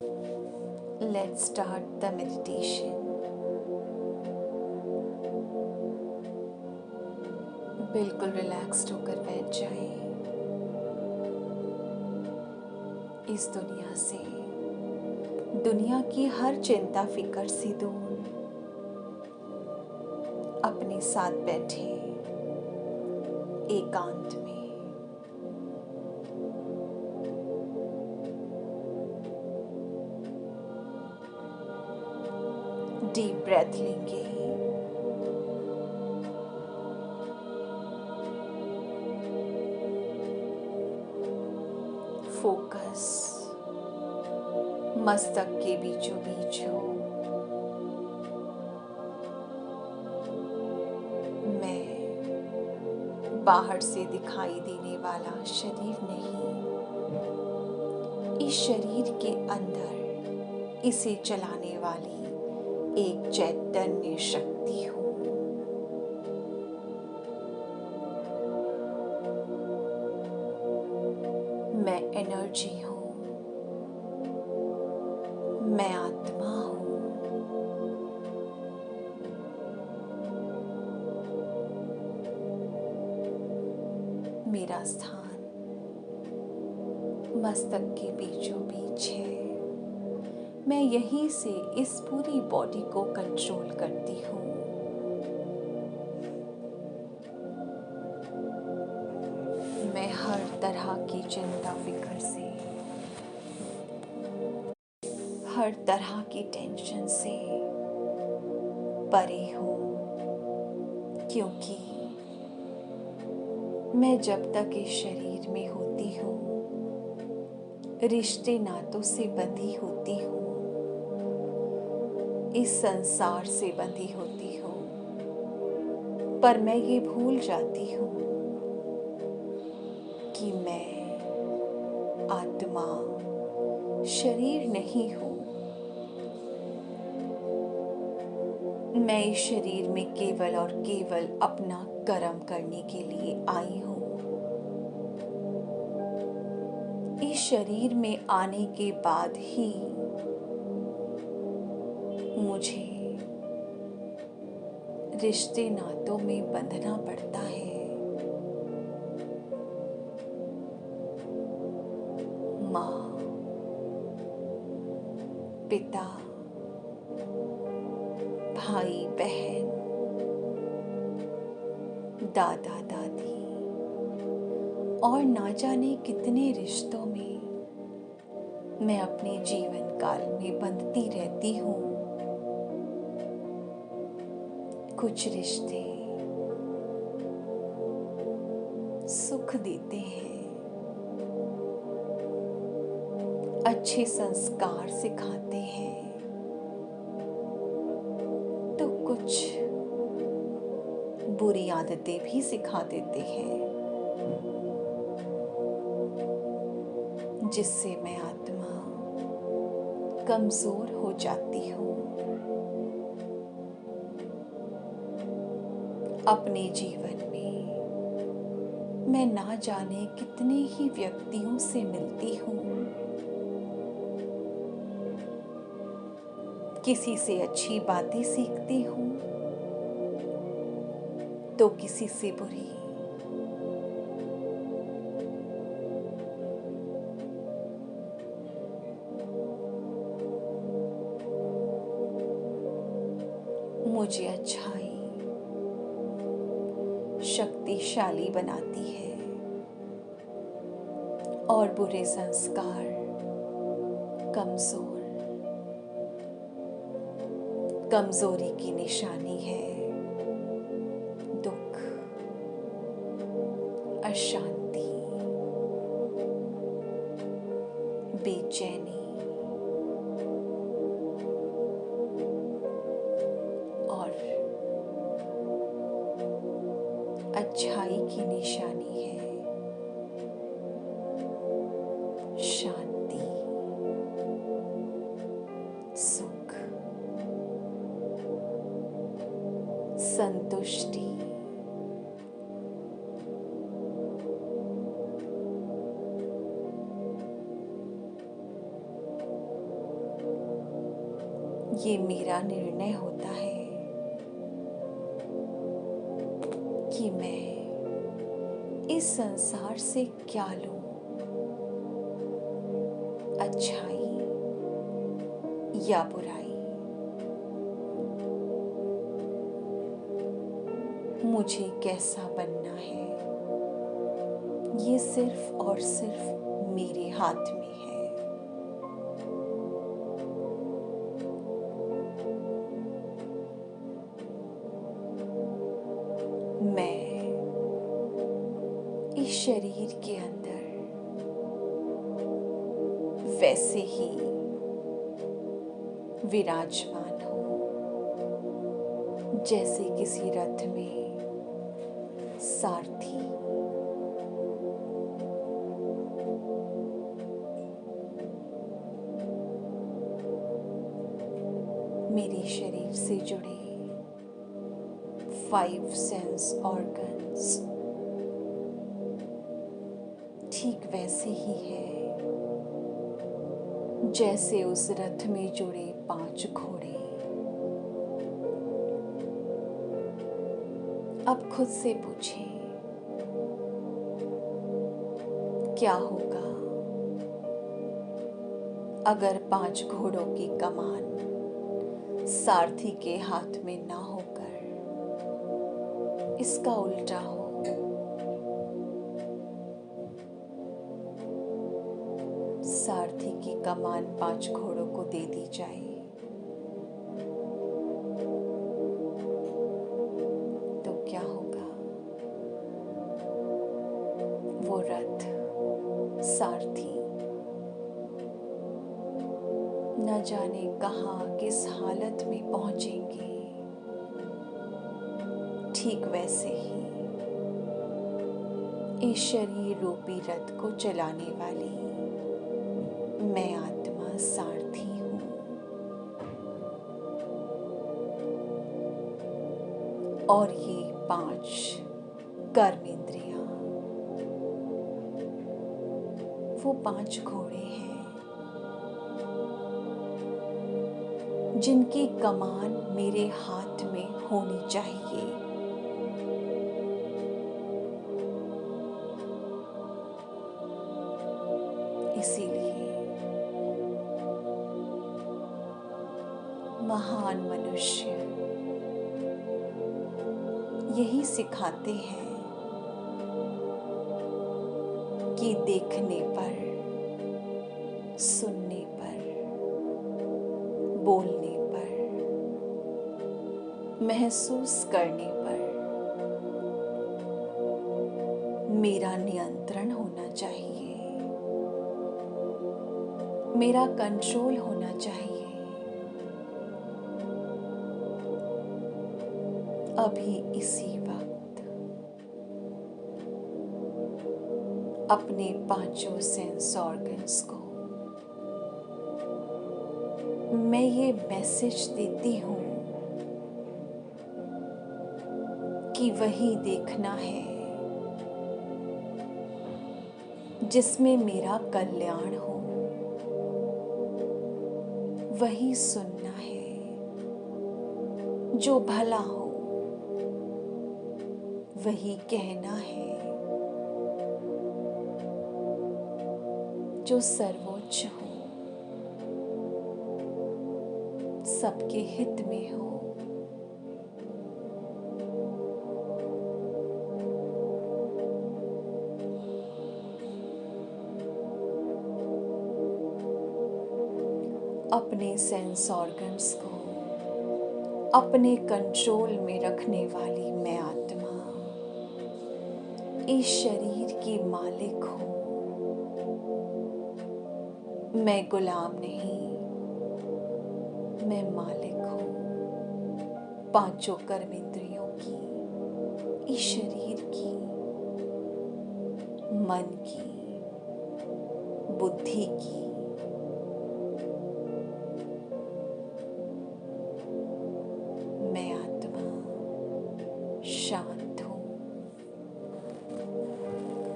Let's start the meditation. बिल्कुल relaxed होकर बैठ जाएं। इस दुनिया से, दुनिया की हर चिंता फिक्र से दूर अपने साथ बैठे एकांत में। डीप ब्रेथ लेंगे। फोकस मस्तक के बीचों बीच हो। मैं बाहर से दिखाई देने वाला शरीर नहीं, इस शरीर के अंदर इसे चलाने वाली एक चैतन्य शक्ति हूँ। मैं एनर्जी हूँ, मैं आत्मा हूँ। मेरा स्थान मस्तक के बीचों बीच है। मैं यहीं से इस पूरी बॉडी को कंट्रोल करती हूँ। मैं हर तरह की चिंता फिक्र से, हर तरह की टेंशन से परे हूँ, क्योंकि मैं जब तक इस शरीर में होती हूँ रिश्ते नातों से बंधी होती हूँ, इस संसार से बंधी होती हूँ। पर मैं ये भूल जाती हूँ कि मैं आत्मा शरीर नहीं हूँ। मैं इस शरीर में केवल और केवल अपना कर्म करने के लिए आई हूँ। इस शरीर में आने के बाद ही मुझे रिश्ते नातों में बंधना पड़ता है। माँ, पिता, भाई बहन, दादा दादी और ना जाने कितने रिश्तों में मैं अपने जीवन काल में बंधती रहती हूँ। कुछ रिश्ते सुख देते हैं, अच्छे संस्कार सिखाते हैं, तो कुछ बुरी आदतें भी सिखा देते हैं, जिससे मैं आत्मा कमजोर हो जाती हूँ। अपने जीवन में मैं ना जाने कितने ही व्यक्तियों से मिलती हूँ। किसी से अच्छी बातें सीखती हूँ तो किसी से बुरी। मुझे अच्छाई शक्तिशाली बनाती है और बुरे संस्कार कमजोरी की निशानी है। दुख, अशांति, बेचैनी और अच्छाई की निशानी है शांति, सुख, संतुष्टि। ये मेरा निर्णय होता है कि मैं इस संसार से क्या लूं, अच्छाई या बुराई। मुझे कैसा बनना है, ये सिर्फ और सिर्फ मेरे हाथ में है। मैं इस शरीर के अंदर वैसे ही विराजमान हूँ जैसे किसी रथ में सारथी। मेरे शरीर से जुड़े 5 सेंस ऑर्गन्स ठीक वैसे ही है जैसे उस रथ में जुड़े 5 घोड़े। अब खुद से पूछें, क्या होगा अगर 5 घोड़ों की कमान सारथी के हाथ में ना होकर इसका उल्टा हो? सारथी की कमान 5 घोड़ों को दे दी जाए तो क्या होगा? वो रथ, सारथी न जाने कहाँ किस हालत में पहुंचेंगे। ठीक वैसे ही इस शरीर रूपी रथ को चलाने वाली मैं आत्मा सारथी हूँ। और ये 5 कर्मेंद्रियां वो 5 घोड़े हैं जिनकी कमान मेरे हाथ में होनी चाहिए। इसीलिए महान मनुष्य यही सिखाते हैं कि देखने पर, सुनने पर, बोलने पर, महसूस करने पर मेरा नियंत्रण होना चाहिए, मेरा कंट्रोल होना चाहिए। अभी इसी वक्त अपने 5 सेंस ऑर्गन्स को मैं ये मैसेज देती हूँ कि वही देखना है जिसमें मेरा कल्याण हो, वही सुनना है जो भला हो, वही कहना है जो सर्वोच्च हो, सबके हित में हो। अपने सेंस ऑर्गन्स को अपने कंट्रोल में रखने वाली मैं आत्मा इस शरीर की मालिक हूँ। मैं गुलाम नहीं, मैं मालिक हूँ 5 कर्मेंद्रियों की, इस शरीर की, मन की, बुद्धि की,